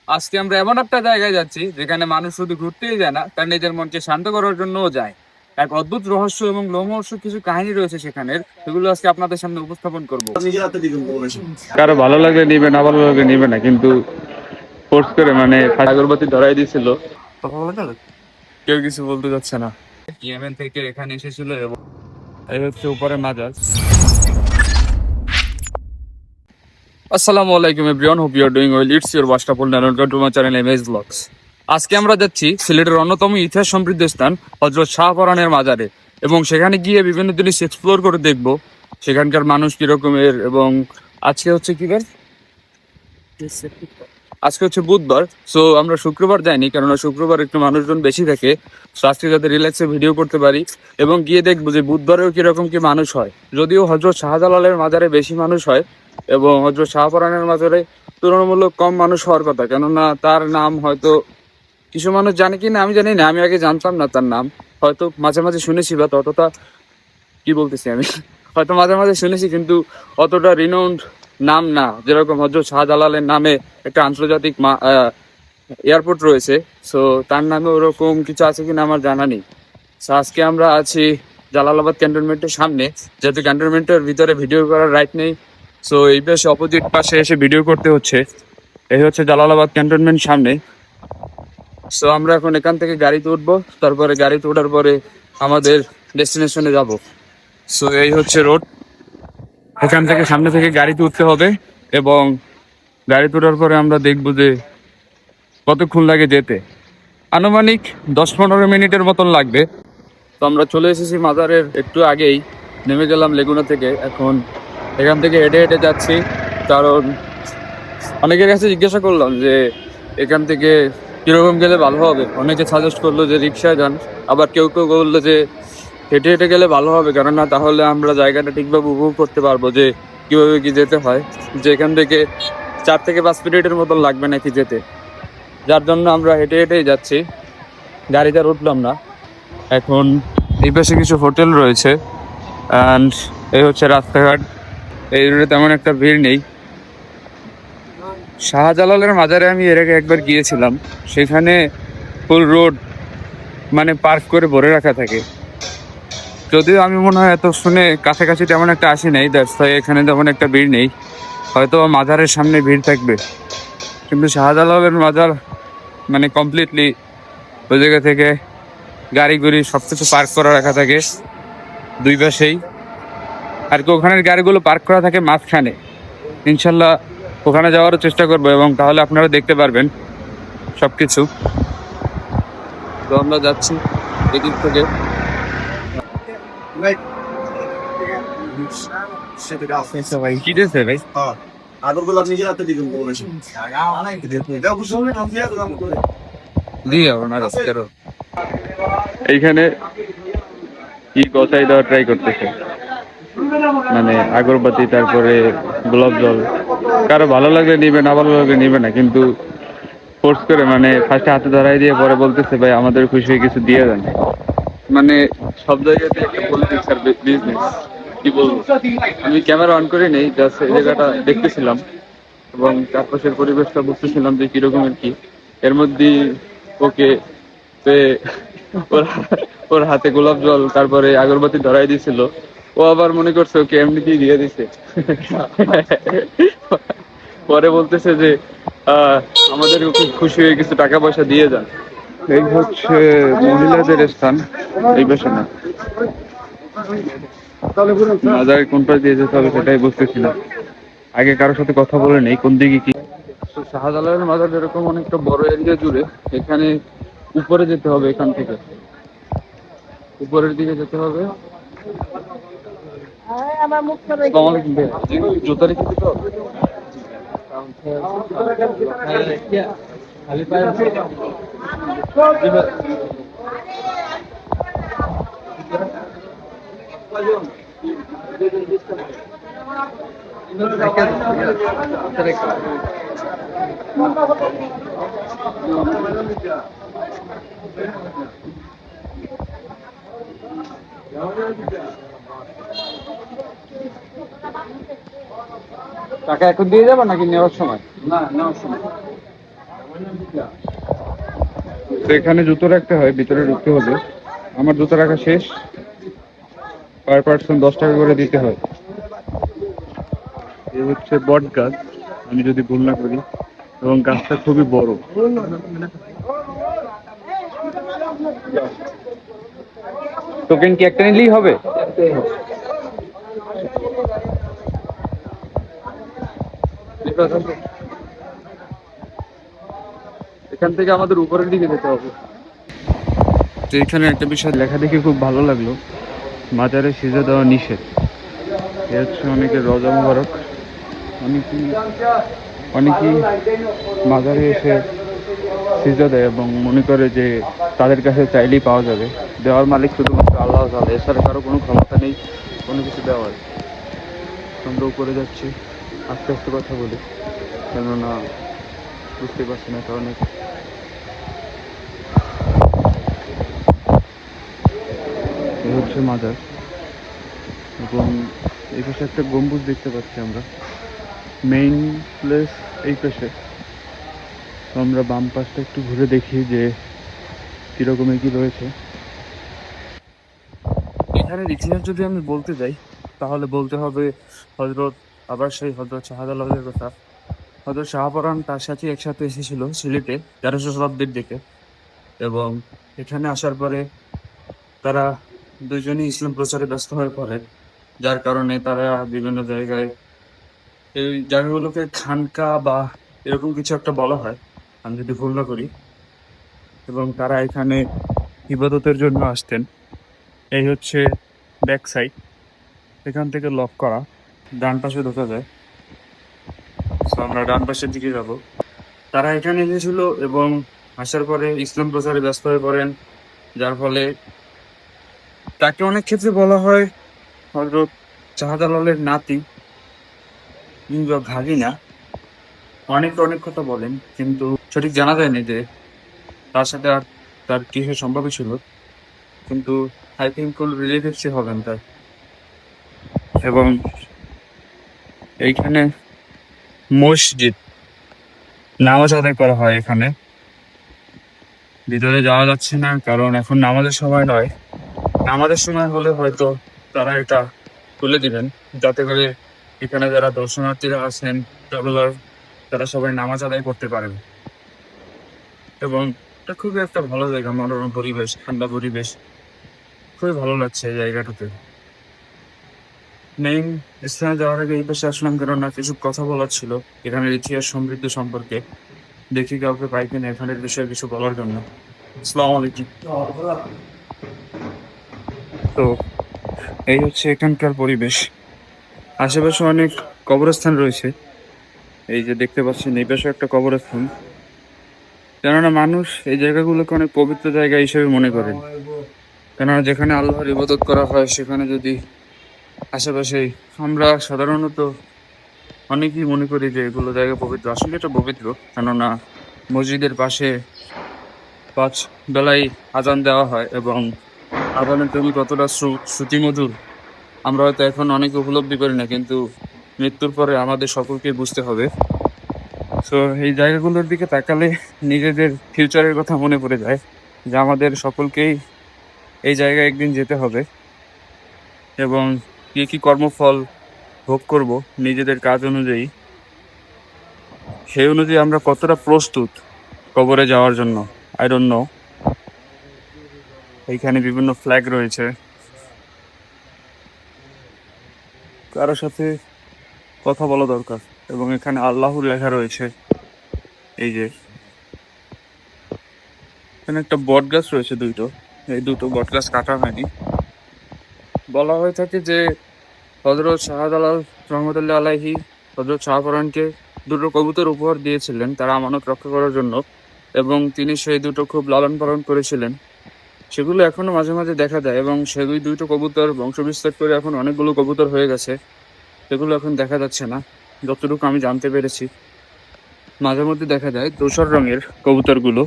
আজকে আমরা এমন একটা জায়গায় যাচ্ছি যেখানে মানুষ শুধু ঘুরতেই যায় না, তার নিজের মনকে শান্ত করার জন্যও যায়। এক অদ্ভুত রহস্য এবং লোমহর্ষক কিছু কাহিনী রয়েছে সেখানের, সেগুলো আজকে আপনাদের সামনে উপস্থাপন করব। কারো ভালো লাগলে নিবে, না ভালো লাগলে নিবে না, কিন্তু ফোর্স করে মানে আগরবাতি ধরাই দিছিল। কেউ কিছু বলতে যাচ্ছে না। ইয়েমেন থেকে এখানে এসেছিল এবং এই হচ্ছে উপরে মাজার। আসসালামু আলাইকুম everyone, hope you are doing well. It's your ওয়াস্টাফুল Narayan, welcome to my channel MS blogs. আজকে আমরা যাচ্ছি সিলেটের অন্যতম ইতিহাস সমৃদ্ধ স্থান হযরত শাহপরানের মাজারে, এবং সেখানে গিয়ে বিভিন্ন জিনিস এক্সপ্লোর করে দেখব সেখানকার মানুষ কিরকমের। এবং আজকে হচ্ছে কি বার? আজকে হচ্ছে বুধবার। সো আমরা শুক্রবার যাইনি, কেননা শুক্রবার একটু মানুষজন বেশি থাকে। সো আজকে যাতে রিল্যাক্সে ভিডিও করতে পারি এবং গিয়ে দেখবো যে বুধবারেও কিরকম কি মানুষ হয়। যদিও হযরত শাহজালালের মাজারে বেশি মানুষ হয় এবং হযরত শাহপরানের মাজারে তুলনামূলক কম মানুষ হওয়ার কথা, কেননা তার নাম হয়তো কিছু মানুষ জানে কি না আমি জানি না, আমি আগে জানতাম না তার নাম। হয়তো মাঝে মাঝে শুনেছি, বা ততটা কি বলতেছি আমি হয়তো মাঝে মাঝে শুনেছি, কিন্তু অতটা রিনাউন্ড নাম না। যেরকম হযরত শাহজালালের নামে একটা আন্তর্জাতিক এয়ারপোর্ট রয়েছে, সো তার নামে ওরকম কিছু আছে কিনা আমার জানা নেই। সো আজকে আমরা আছি জালালাবাদ ক্যান্টনমেন্টের সামনে, যেহেতু ক্যান্টনমেন্টের ভিতরে ভিডিও করার রাইট নেই। সো এই পাশে অপোজিট পাশে এসে ভিডিও করতে হচ্ছে। এই হচ্ছে জালালাবাদ ক্যান্টনমেন্ট সামনে। সো আমরা এখন এখান থেকে গাড়িতে উঠবো, তারপরে গাড়িতে ওঠার পরে আমাদের ডেস্টিনেশনে যাব। সো এই হচ্ছে রোড, এখান থেকে সামনে থেকে গাড়িতে উঠতে হবে এবং গাড়িতে ওঠার পরে আমরা দেখবো যে কতক্ষণ লাগে যেতে। আনুমানিক 10-15 মিনিটের মতন লাগবে। তো আমরা চলে এসেছি মাজারের একটু আগেই, নেমে গেলাম লেগুনা থেকে। এখন এখান থেকে হেঁটে হেঁটে যাচ্ছি, কারণ অনেকের কাছে জিজ্ঞাসা করলাম যে এখান থেকে কীরকম গেলে ভালো হবে। অনেকে সাজেস্ট করলো যে রিক্সায় যান, আবার কেউ কেউ বললো যে হেঁটে হেঁটে গেলে ভালো হবে, কেননা তাহলে আমরা জায়গাটা ঠিকভাবে উপভোগ করতে পারবো যে কীভাবে কি যেতে হয়। যে এখান থেকে 4 থেকে 5 মিনিটের মতন লাগবে নাকি যেতে, যার জন্য আমরা হেঁটে হেঁটেই যাচ্ছি, গাড়িতে আর উঠলাম না। এখন এই পাশে কিছু হোটেল রয়েছে অ্যান্ড এই হচ্ছে রাস্তাঘাট। এই রোডে তেমন একটা ভিড় নেই। শাহজালালের মাজারে আমি এর আগে একবার গিয়েছিলাম, সেখানে ফুল রোড মানে পার্ক করে ভরে রাখা থাকে। যদিও আমি মনে হয় এত শুনে কাছাকাছি তেমন একটা আসি নাই, দ্যাটস ওয়াই এখানে তেমন একটা ভিড় নেই। হয়তো মাজারের সামনে ভিড় থাকবে, কিন্তু শাহজালালের মাজার মানে কমপ্লিটলি ওই জায়গা থেকে গাড়ি গুড়ি সব কিছু পার্ক করা রাখা থাকে দুই পাশেই। আর কি ওখানের গাড়িগুলো পার্ক করা থাকে মাঝখানে। ইনশাল্লাহ ওখানে যাওয়ারও চেষ্টা করবো, এবং তাহলে আপনারা দেখতে পারবেন সব কিছু। তো আমরা যাচ্ছি এদিক থেকে। কি দিয়েছে ভাই? দিয়ে ওনার এইখানে কি গছাই দেওয়ার ট্রাই করতেছে, মানে আগরবাতি, তারপরে গোলাপ জল। কারো ভালো লাগলে নিবে, না ভালো লাগলে নিবে না, কিন্তু ফোর্স করে মানে ফার্স্টে হাতে ধরাই দিয়ে পরে বলতেছে ভাই আমাদের খুশি হয়ে কিছু দিয়ে দেন। মানে সব জায়গাতে একটা পলিটিক্স আর বিজনেস, কি বলবো। আমি ক্যামেরা অন করে নেই, জাস্ট এই জায়গাটা দেখতেছিলাম এবং চারপাশের পরিবেশটা বুঝতেছিলাম যে কিরকমের কি। এর মধ্যে ওকে ওর ওর হাতে গোলাপ জল তারপরে আগরবাতি ধরাই দিছিল। ও আবার মনে করছে ওকে এমনিতেই দিয়ে দিছে। পরে বলতেছে যে আহ আমাদের খুব খুশি হয়ে কিছু টাকা পয়সা দিয়ে যান। এই হচ্ছে মহিলাদের স্থান, এই পাশে না। মাজারে কোন পাশ দিয়ে যেতে হবে সেটাই বুঝতেছি না। আগে কারোর সাথে কথা বলে নেই কোন দিকে কি। তো শাহজালালের মাজার এরকম অনেকটা বড় এরিয়া জুড়ে। এখানে উপরে যেতে হবে, এখান থেকে উপরের দিকে যেতে হবে। জুতা রেখে দিতে হবে। টাকা এখন দিয়ে যাবো নাকি নেওয়ার সময়? না, নেওয়ার সময়। তো এখানে জুতো রাখতে হয়, ভিতরে ঢুকতে হলে। আমার জুতো রাখা শেষ, পার পার্সন 10 টাকা করে দিতে হয়। এই হচ্ছে বট গাছ, আমি যদি ভুল না করি, এবং গাছটা খুবই বড়। টোকেন কি একটা নিলেই হবে? এখান থেকে আমাদের উপরের দিকে যেতে হবে। তো এখানে একটা বিষয় লেখা দেখে খুব ভালো লাগলো, মাজারে সিজা দেওয়া নিষেধ। এ হচ্ছে অনেকের রোজা মুবারক। অনেকেই অনেকেই মাজারে এসে সিজা দেয় এবং মনে করে যে তাদের কাছে চাইলেই পাওয়া যাবে। দেওয়ার মালিক শুধুমাত্র আল্লাহ তাআলা, এছাড়া কারো কোনো ক্ষমতা নেই কোনো কিছু দেওয়ার। আমরা উপরে যাচ্ছি, আস্তে আস্তে কথা বলি, কেননা বুঝতে পারছি না কারণে। এই হচ্ছে মাজার, এবং এই পাশে একটা গম্বুজ দেখতে পাচ্ছি আমরা। মেইন প্লেস এই পাশে। তো আমরা বাম পাশটা একটু ঘুরে দেখি যে কিরকমের কি রয়েছে এখানের ইতিহাস। যদি আমি বলতে যাই তাহলে বলতে হবে হজরত, আবার সেই হজরত শাহজালালের কথা। হজরত শাহপরান তার সাথে একসাথে এসেছিল সিলেটে 1300 শতাব্দীর দিকে, এবং এখানে আসার পরে তারা দুইজনই ইসলাম প্রচারে ব্যস্ত হয়ে পড়ে, যার কারণে তারা বিভিন্ন জায়গায়, এই জায়গাগুলোকে খানকা বা এরকম কিছু একটা বলা হয় আমি যদি ভুল না করি, এবং তারা এখানে ইবাদতের জন্য আসতেন। এই হচ্ছে ব্যাক সাইড, এখান থেকে লক করা, ডান পাশে ঢোকা যায়। তো আমরা ডান পাশের দিকে যাব। তারা এখানে এসেছিল এবং আসার পরে ইসলাম প্রচারে ব্যস্ত হয়ে পড়েন, যার ফলে তাকে অনেক ক্ষেত্রে বলা হয় হযরত শাহজালালের নাতি কিংবা ভাগিনা। অনেকে অনেক কথা বলেন, কিন্তু সঠিক জানা যায়নি যে তার সাথে আর তার কিসের সম্পর্ক ছিল, কিন্তু আই থিঙ্ক কোন রিলেটিভসই হবেন তার। এবং এইখানে মসজিদ, নামাজ আদায় করা হয় এখানে। ভিতরে যাওয়া যাচ্ছে না কারণ এখন নামাজের সময় নয়। নামাজের সময় হলে হয়তো তারা এটা তুলে দিবেন, যাতে করে এখানে যারা দর্শনার্থীরা আছেন, ট্রাভেলার, তারা সবাই নামাজ আদায় করতে পারেন। এবং এটা খুবই একটা ভালো জায়গা, মনোরম পরিবেশ, ঠান্ডা পরিবেশ, খুবই ভালো লাগছে এই জায়গাটাতে। মেইন স্থানে যাওয়ার আগে এই পাশে আসলাম কারণ না কিছু কথা বলার ছিল এখানের ইতিহাস সমৃদ্ধ সম্পর্কে। দেখি কাউকে পাই কিনা এখানের বিষয়ে কিছু বলার জন্য। আসসালামু আলাইকুম। তো এই হচ্ছে এখানকার পরিবেশ। আশেপাশে অনেক কবরস্থান রয়েছে, এই যে দেখতে পাচ্ছেন এই পাশে একটা কবরস্থান। কেননা মানুষ এই জায়গাগুলোকে অনেক পবিত্র জায়গা হিসেবে মনে করেন, কেননা যেখানে আল্লাহর ইবাদত করা হয় সেখানে যদি আশেপাশে, আমরা সাধারণত অনেকেই মনে করি যে এগুলো জায়গা পবিত্র, আসলে এটা পবিত্র। কেননা মসজিদের পাশে 5 বেলায় আজান দেওয়া হয় এবং আজানের তুমি কতটা শ্রুতিমধুর আমরা হয়তো এখন অনেকে উপলব্ধি করি না, কিন্তু মৃত্যুর পরে আমাদের সকলকে বুঝতে হবে। তো এই জায়গাগুলোর দিকে তাকালে নিজেদের ফিউচারের কথা মনে পড়ে যায়, যে আমাদের সকলকেই এই জায়গায় একদিন যেতে হবে, এবং কি কি কর্মফল ভোগ করব নিজেদের কাজ অনুযায়ী, সেই অনুযায়ী আমরা কতটা প্রস্তুত কবরে যাওয়ার জন্য আই ডোন্ট নো। এইখানে বিভিন্ন ফ্ল্যাগ রয়েছে, কারোর সাথে কথা বলা দরকার, এবং এখানে আল্লাহর লেখা রয়েছে। এই যে এখানে একটা বট গাছ রয়েছে দুটো, এই দুটো বট গাছ কাটা হয়নি। বলা হয়ে থাকে যে হযরত শাহজালাল রহমতুল্লাহ আলাইহি হযরত শাহপরানকে দুটো কবুতর উপহার দিয়েছিলেন তারা আমানত রক্ষা করার জন্য, এবং তিনি সেই দুটো খুব লালন পালন করেছিলেন। সেগুলো এখনো মাঝে মাঝে দেখা যায়, এবং সেগুলি দুটো কবুতর বংশবিস্তার করে এখন অনেকগুলো কবুতর হয়ে গেছে। সেগুলো এখন দেখা যাচ্ছে না যতটুকু আমি জানতে পেরেছি। মাঝে মধ্যে দেখা যায় ধূসর রঙের কবুতরগুলো,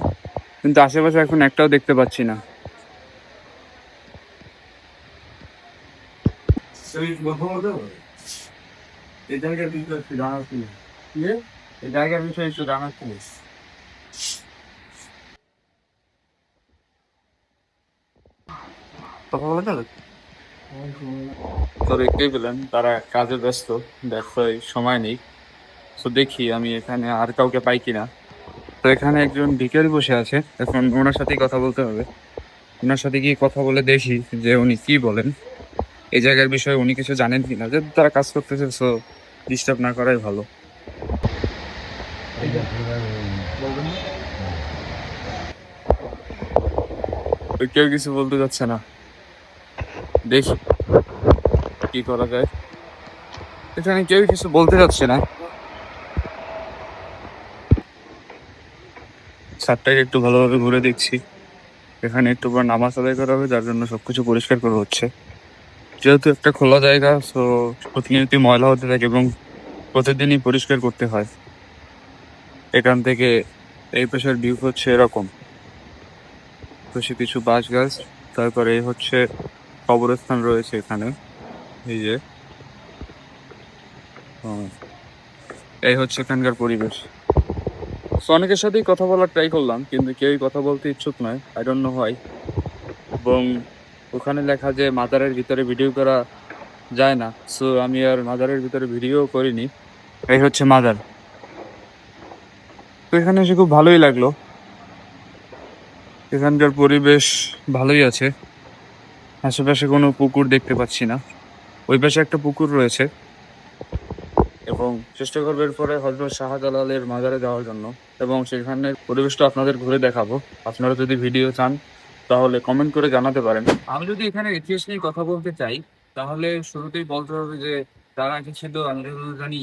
কিন্তু আশেপাশে এখন একটাও দেখতে পাচ্ছি না। এই জায়গার বিষয়ে একটু জানার ছিল। এই জায়গার বিষয়ে একটু জানার ছিল। কথা বলা যাবে? তো দেখতেই পেলেন তারা কাজে ব্যস্ত, ব্যবসায় সময় নেই। তো দেখি আমি এখানে আর কাউকে পাই কিনা। তো এখানে একজন ভিখারি বসে আছে, এখন ওনার সাথেই কথা বলতে হবে। ওনার সাথে গিয়ে কথা বলে দেখি যে উনি কি বলেন, এই জায়গার বিষয়ে উনি কিছু জানেন কিনা। যে তারা কাজ করতেছে, সো ডিস্টার্ব না করাই ভালো। তো কেউ কিছু বলতে যাচ্ছে না, দেখি কি করা যায়। এখানে কেউ কিছু বলতে যাচ্ছে না। ছাদটাকে একটু ভালোভাবে ঘুরে দেখছি। এখানে একটু পর নামাজ আদায় করা হবে, যার জন্য সবকিছু পরিষ্কার করা হচ্ছে। যেহেতু একটা খোলা জায়গা, সো প্রতিনিয়তই ময়লা হতে থাকে এবং প্রতিদিনই পরিষ্কার করতে হয়। এখান থেকে এই পাশের ভিউ হচ্ছে এরকম, পাশে কিছু বাঁশ গাছ, তারপরে এই হচ্ছে কবরস্থান রয়েছে এখানে। এই যে এই হচ্ছে এখানকার পরিবেশ। সো অনেকের সাথেই কথা বলার ট্রাই করলাম, কিন্তু কেউই কথা বলতে ইচ্ছুক নয়, আই ডোন্ট নো হোয়াই। এবং ওখানে লেখা যে মাজারের ভিতরে ভিডিও করা যায় না, সো আমি আর মাজারের ভিতরে ভিডিও করিনি। এই হচ্ছে মাজার। তো এখানে এসে খুব ভালোই লাগলো, এখানকার পরিবেশ ভালোই আছে। আশেপাশে কোনো পুকুর দেখতে পাচ্ছি না, ওই পাশে একটা পুকুর রয়েছে। এবং চেষ্টা করবো এরপরে হযরত শাহজালালের মাজারে যাওয়ার জন্য, এবং সেখানের পরিবেশটা আপনাদের ঘুরে দেখাবো। আপনারা যদি ভিডিও চান তাহলে কমেন্ট করে জানাতে পারেন। আমি যদি এখানে ইতিহাস নিয়ে কথা বলতে চাই, তাহলে শুরুতেই বলতে হবে যে তারা এসেছিল, আমি যতদূর জানি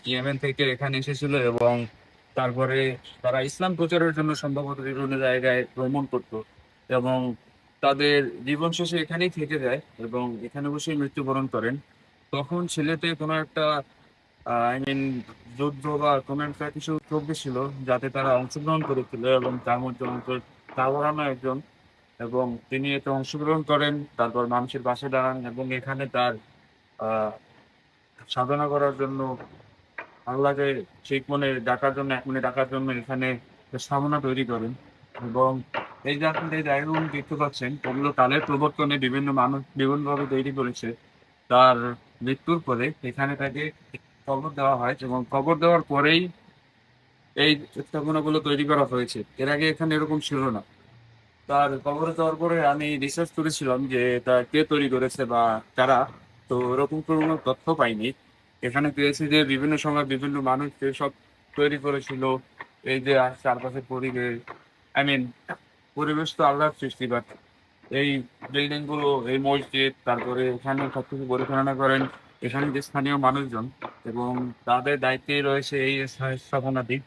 ইয়েমেন থেকে এখানে এসেছিল। এবং তারপরে তারা ইসলাম প্রচারের জন্য সম্ভবত বিভিন্ন জায়গায় ভ্রমণ করতো, এবং তাদের জীবন শেষে এখানেই থেকে যায় এবং এখানে বসেই মৃত্যুবরণ করেন। তখন সিলেটে কোনো একটা আই মিন যুদ্ধ বা কোনো একটা কিছু চলতেছিল, যাতে তারা অংশগ্রহণ করেছিল, এবং তার মধ্যে তাওয়ারানো একজন। এবং তিনি এতে অংশগ্রহণ করেন, তারপর মানুষের পাশে দাঁড়ান এবং এখানে তার আহ সাধনা করার জন্য, আল্লাহকে ঠিক মনে ডাকার জন্য, এক মনে ডাকার জন্য এখানে স্থাপনা তৈরি করেন। এবং এই যে আপনি যে জায়গাগুলো দেখতে পাচ্ছেন, ওগুলো কালের প্রবর্তনে বিভিন্ন মানুষ বিভিন্নভাবে তৈরি করেছে। তার মৃত্যুর পরে এখানে তাকে কবর দেওয়া হয়, এবং কবর দেওয়ার পরেই এই স্থাপনাগুলো তৈরি করা হয়েছে। এর আগে এখানে এরকম ছিল না। তার কবরে দেওয়ার পরে আমি রিসার্চ করেছিলাম যে তা কে তৈরি করেছে বা কারা, তো ওরকম কোনো তথ্য পাইনি। এখানে পেয়েছি যে বিভিন্ন সময় বিভিন্ন মানুষ সব তৈরি করেছিল। এই যে চারপাশের পরিবেশ, আই মিন পরিবেশ তো আল্লাহর সৃষ্টি, বাট এই বিল্ডিং গুলো, এই মসজিদ, তারপরে এখানে সবকিছু পরিচালনা করেন এখানে যে স্থানীয় মানুষজন, এবং তাদের দায়িত্বেই রয়েছে এই স্থাপনাটি।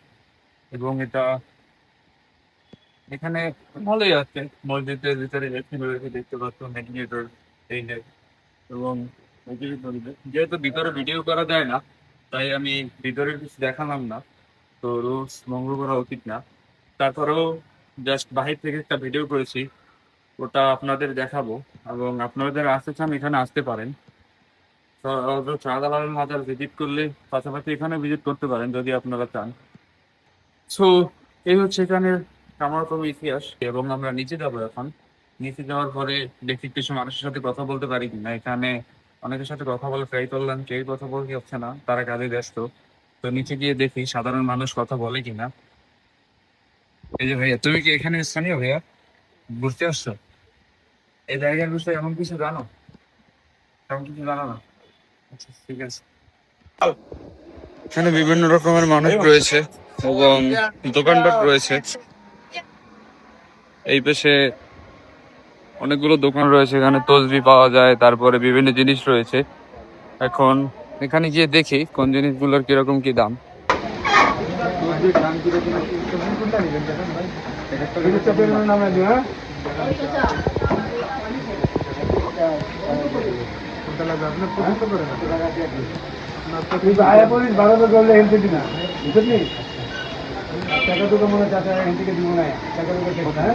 এবং এটা এখানে ভালোই আছে। মসজিদের ভিতরে এসি রয়েছে, দেখতে পাচ্ছ ম্যাগনেটর, এই যে। এবং মসজিদের পরিবেশ, যেহেতু ভিতরে ভিডিও করা যায় না, তাই আমি ভিতরে কিছু দেখালাম না। তো রুলস ভঙ্গ করা উচিত না। তারপরেও জাস্ট বাহির থেকে একটা ভিডিও করেছি, ওটা আপনাদের দেখাবো। এবং আপনারা যারা আসতে চান এখানে আসতে পারেন। তো শাহজালাল মাজার ভিজিট করলে পাশাপাশি এখানে ভিজিট করতে পারেন যদি আপনারা চান। সো এই হচ্ছে এখানের সামারকম ইতিহাস। এবং আমরা নিচে যাবো এখন। নিচে যাওয়ার পরে দেখি কিছু মানুষের সাথে কথা বলতে পারি কিনা। এখানে অনেকের সাথে কথা বলে ট্রাই করলাম, কেউ কথা বলতে হচ্ছে না, তারা কাজে ব্যস্ত। তো নিচে গিয়ে দেখি সাধারণ মানুষ কথা বলে কিনা। এই যে ভাইয়া, তুমি কি এখানে স্থানীয় ভাইয়া? ঘুরতে আসছো? এই জায়গার বিষয়ে এমন কিছু জানো? এমন কিছু জানো না? আচ্ছা, ঠিক আছে। এখানে বিভিন্ন রকমের মানুষ রয়েছে এবং দোকানপাট রয়েছে। এই পাশে অনেকগুলো দোকান রয়েছে, এখানে তসবি পাওয়া যায়, তারপরে বিভিন্ন জিনিস রয়েছে। এখন এখানে গিয়ে দেখি কোন জিনিসগুলোর কিরকম কি দাম। টাকা তো মনে চাচা এখান থেকে দিব না, টাকা তো হ্যাঁ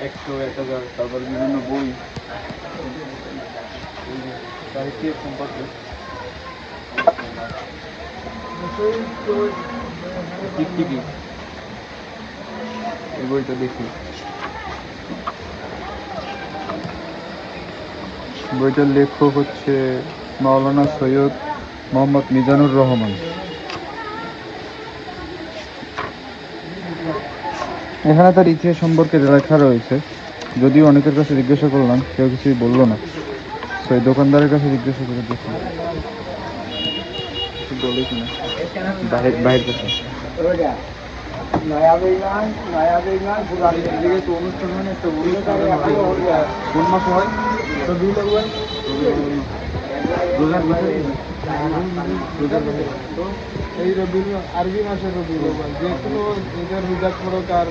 একশো, 1000, তারপর বিভিন্ন বই, সাহিত্যের সম্পর্কে টিকটিকি, এই বইটা দেখি। বইটার লেখক হচ্ছে মাওলানা সৈয়দ মোহাম্মদ মিজানুর রহমান। এখানে তার ইতিহাস সম্পর্কে লেখা রয়েছে, যদিও অনেকের কাছে জিজ্ঞাসা করলাম, কেউ কিছুই বললো না। তো এই দোকানদারের কাছে জিজ্ঞাসা করে দেখি বলে কিনা, বাইরের কাছে। অনুষ্ঠান হয় একটা কোন মাস হয়? এই রবিউল আরবি মাসের রবিউল আউয়াল, যে কোনো এটার রোজা পড়ক আর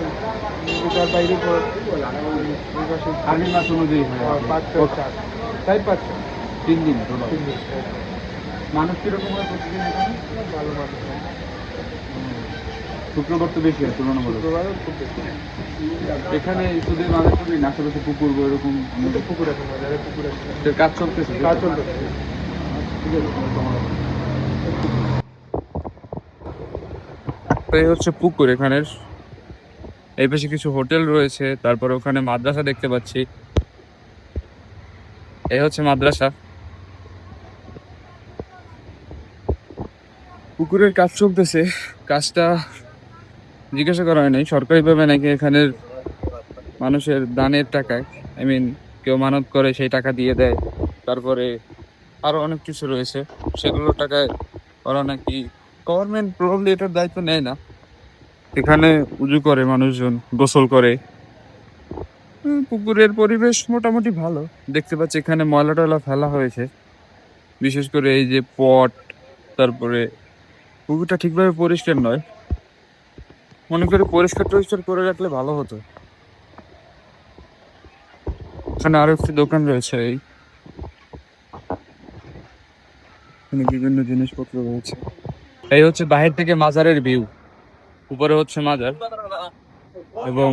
এটার বাইরে পড়ক আরবি মাস অনুযায়ী হয়। 4-5 3 দিন। মানুষ কিরকম হয় প্রতিদিন এখানে? ভালো মানুষ। শুক্রবার তো বেশি হয় তুলনামূলক। খুব বেশি এখানে শুধু মাঝে শুধু আশেপাশে পুকুর এরকম পুকুর আছে, বাজারে পুকুর আছে, কাজ চলতেছে। এই হচ্ছে পুকুর এখানের। এই পাশে কিছু হোটেল রয়েছে, তারপরে ওখানে মাদ্রাসা দেখতে পাচ্ছি। এই হচ্ছে মাদ্রাসা। পুকুরের কাজ চলতেছে, কাজটা জিজ্ঞাসা করা হয় নাই, সরকারিভাবে নাকি এখানের মানুষের দানের টাকায়, কেউ মানত করে সেই টাকা দিয়ে দেয়। তারপরে আরো অনেক কিছু রয়েছে, সেগুলোর টাকায় ওরা নাকি, গভর্নমেন্ট প্রবলি এটার দায়িত্ব নেয় না। এখানে উজু করে মানুষজন, গোসল করে। পুকুরের পরিবেশ মোটামুটি ভালো দেখতে পাচ্ছি। এখানে ময়লা টয়লা ফেলা হয়েছে, বিশেষ করে এই যে পট, তারপরে পুকুরটা ঠিকভাবে পরিষ্কার নয়। মনে করি পরিষ্কার টরিষ্কার করে রাখলে ভালো হতো। এখানে আরো একটি দোকান রয়েছে, এখানে বিভিন্ন জিনিসপত্র রয়েছে। এই হচ্ছে বাহির থেকে মাজারের ভিউ, উপরে হচ্ছে মাজার, এবং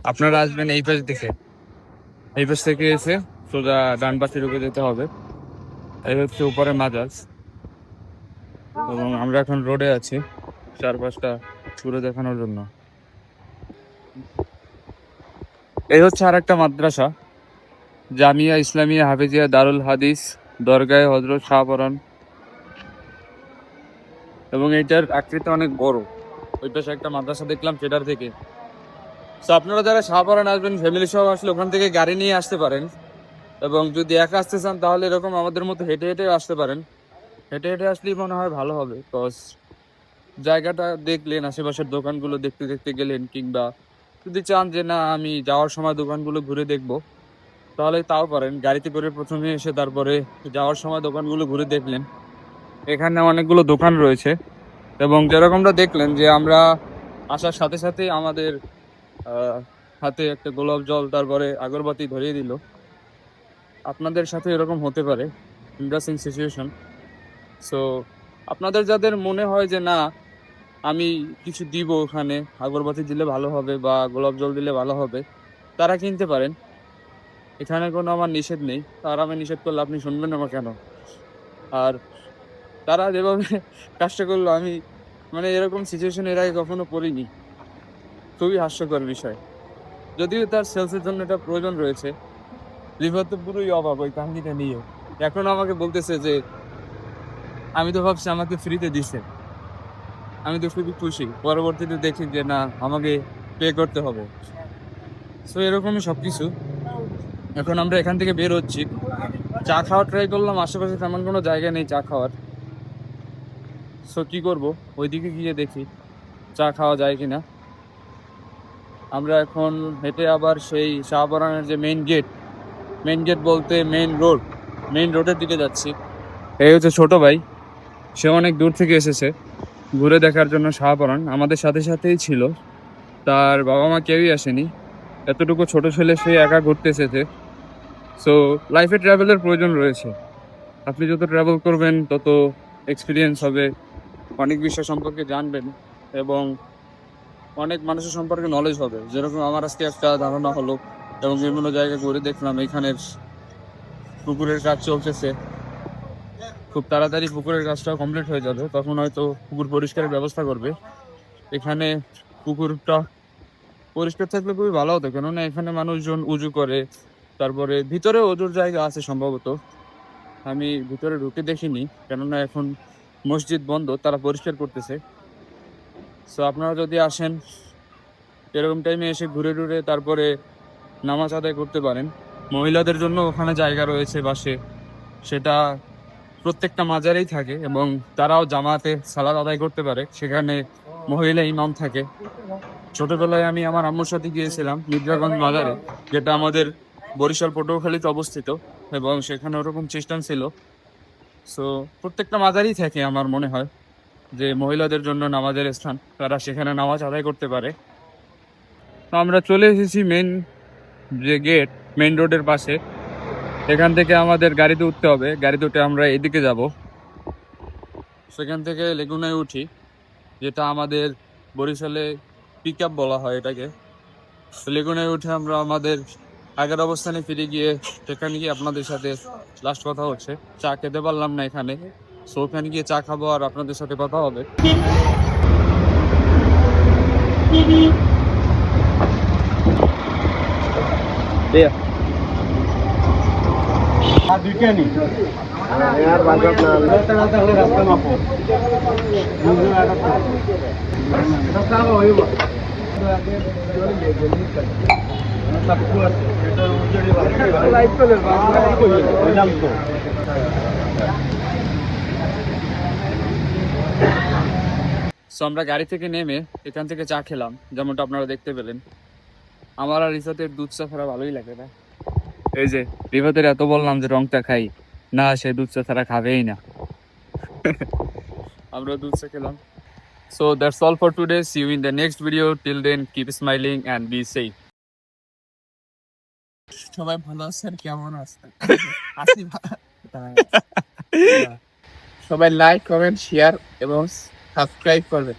আপনারা আসবেন এই পাশ দেখে, এই পাশ থেকে এসে সোজা ডান পাশে ঢুকে যেতে হবে। এই হচ্ছে উপরে মাজার, এবং আমরা এখন রোডে আছি চারপাশটা ঘুরে দেখানোর জন্য। এই হচ্ছে আর একটা মাদ্রাসা, জামিয়া ইসলামিয়া হাফিজিয়া দারুল হাদিস দরগায়ে হজরত শাহপরান, এবং এটার আকৃতি অনেক বড়। ওই পাশে একটা মাদ্রাসা দেখলাম সেটার থেকে। তো আপনারা যারা শাহপরান আসবেন ফ্যামিলি সহ আসলে ওখান থেকে গাড়ি নিয়ে আসতে পারেন, এবং যদি একা আসতে চান তাহলে এরকম আমাদের মতো হেঁটে হেঁটে আসতে পারেন। হেঁটে হেঁটে আসলেই মনে হয় ভালো হবে, বিকজ জায়গাটা দেখলেন, আশেপাশের দোকানগুলো দেখতে দেখতে গেলেন, কিংবা যদি চান যে না আমি যাওয়ার সময় দোকানগুলো ঘুরে দেখবো, তাহলে তাও পারেন। গাড়িতে করে প্রথমে এসে তারপরে যাওয়ার সময় দোকানগুলো ঘুরে দেখলেন। এখানে অনেকগুলো দোকান রয়েছে, এবং যেরকমটা দেখলেন যে আমরা আসার সাথে সাথে আমাদের হাতে একটা গোলাপ জল তারপরে আগরবাতি ধরিয়ে দিল। আপনাদের সাথে এরকম হতে পারে, ইন্টারেস্টিং সিচুয়েশন। সো আপনাদের যাদের মনে হয় যে না আমি কিছু দিব, ওখানে আগরবাতি দিলে ভালো হবে বা গোলাপ জল দিলে ভালো হবে, তারা কিনতে পারেন। এখানে কোনো আমার নিষেধ নেই, আর আমি নিষেধ করলে আপনি শুনবেন না কেন? আর তারা যেভাবে কাজটা করলো, আমি এরকম সিচুয়েশন এর আগে কখনো পড়িনি। খুবই হাস্যকর বিষয়। যদিও তার সেলসের জন্য এটা প্রয়োজন রয়েছে। লিভার তো পুরোই অভাব ওই কাহিনিটা নিয়ে। এখন আমাকে বলতেছে যে আমি তো ভাবছি আমাকে ফ্রিতে দিছে, আমি তো খুবই খুশি। পরবর্তীতে দেখি যে না আমাকে পে করতে হবে। সো এরকমই সবকিছু। এখন আমরা এখান থেকে বের হচ্ছি, চা খাওয়ার ট্রাই করলাম, আশেপাশে তেমন কোনো জায়গা নেই চা খাওয়ার। সো কি করবো, ওইদিকে গিয়ে দেখি চা খাওয়া যায় কিনা। আমরা এখন হেঁটে আবার সেই শাহপরানের যে মেইন গেট বলতে মেইন রোডের দিকে যাচ্ছি। এই হচ্ছে ছোট ভাই, সে অনেক দূর থেকে এসেছে ঘুরে দেখার জন্য শাহপরান। আমাদের সাথে সাথেই ছিল, তার বাবা মা কেউই আসেনি। এতটুকু ছোট ছেলে সে একা ঘুরতে এসেছে। সো লাইফে ট্রাভেলের প্রয়োজন রয়েছে। আপনি যত ট্রাভেল করবেন তত এক্সপিরিয়েন্স হবে, অনেক বিষয় সম্পর্কে জানবেন, এবং অনেক মানুষের সম্পর্কে নলেজ হবে। যেরকম আমার আজকে একটা ধারণা হলো, এবং বিভিন্ন জায়গায় ঘুরে দেখলাম এখানের পুকুরের কাজ চলতেছে। খুব তাড়াতাড়ি পুকুরের কাজটা কমপ্লিট হয়ে যাবে, তখন হয়তো পুকুর পরিষ্কারের ব্যবস্থা করবে। এখানে পুকুরটা পরিষ্কার থাকলে খুবই ভালো হতো, কেননা এখানে মানুষজন উজু করে। তারপরে ভিতরে ওজুর জায়গা আছে সম্ভবত, আমি ভিতরে ঢুকে দেখিনি, কেননা এখন মসজিদ বন্ধ, তারা পরিষ্কার করতেছে। সো আপনারা যদি আসেন এরকম টাইমে এসে ঘুরে ঘুরে তারপরে নামাজ আদায় করতে পারেন। মহিলাদের জন্য ওখানে জায়গা রয়েছে পাশে, সেটা প্রত্যেকটা মাজারেই থাকে এবং তারাও জামাতে সালাত আদায় করতে পারে। সেখানে মহিলা ইমাম থাকে। ছোটবেলায় আমি আমার আম্মুর সাথে গিয়েছিলাম মির্জাগঞ্জ মাজারে, যেটা আমাদের বরিশাল পটুয়াখালীতে অবস্থিত, এবং সেখানে ওরকম খ্রিস্টান ছিল। সো প্রত্যেকটা মাজারই থাকে আমার মনে হয় যে মহিলাদের জন্য নামাজের স্থান, তারা সেখানে নামাজ আদায় করতে পারে। তো আমরা চলে এসেছি মেন যে গেট, মেন রোডের পাশে। এখান থেকে আমাদের গাড়িতে উঠতে হবে, গাড়িতে উঠে আমরা এদিকে যাব। সেখান থেকে লেগুনায় উঠি, যেটা আমাদের বরিশালে পিক আপ বলা হয় এটাকে। লেগুনায় উঠে আমরা আমাদের আগের অবস্থানে ফিরে গিয়ে সেখানে গিয়ে আপনাদের সাথে লাস্ট কথা হচ্ছে। চা খেতে পারলাম না এখানে, সো ওখানে গিয়ে চা খাবো আর আপনাদের সাথে কথা হবে। সো আমরা গাড়ি থেকে নেমে এখান থেকে চা খেলাম, যেমনটা আপনারা দেখতে পেলেন। আমার আর রিফাতের দুধ চা ছাড়া ভালোই লাগে না। এই যে রিফাতের এত বললাম যে রংটা খাই না, সে দুধ চা ছাড়া খাবেই না। আমরা দুধ চা খেলাম। So that's all for today. See you in the next video. Till then, keep smiling and be safe. সবাই ভালো আছেন, কেমন আছেন? আছি সবাই লাইক, কমেন্ট, শেয়ার এবং সাবস্ক্রাইব করবেন।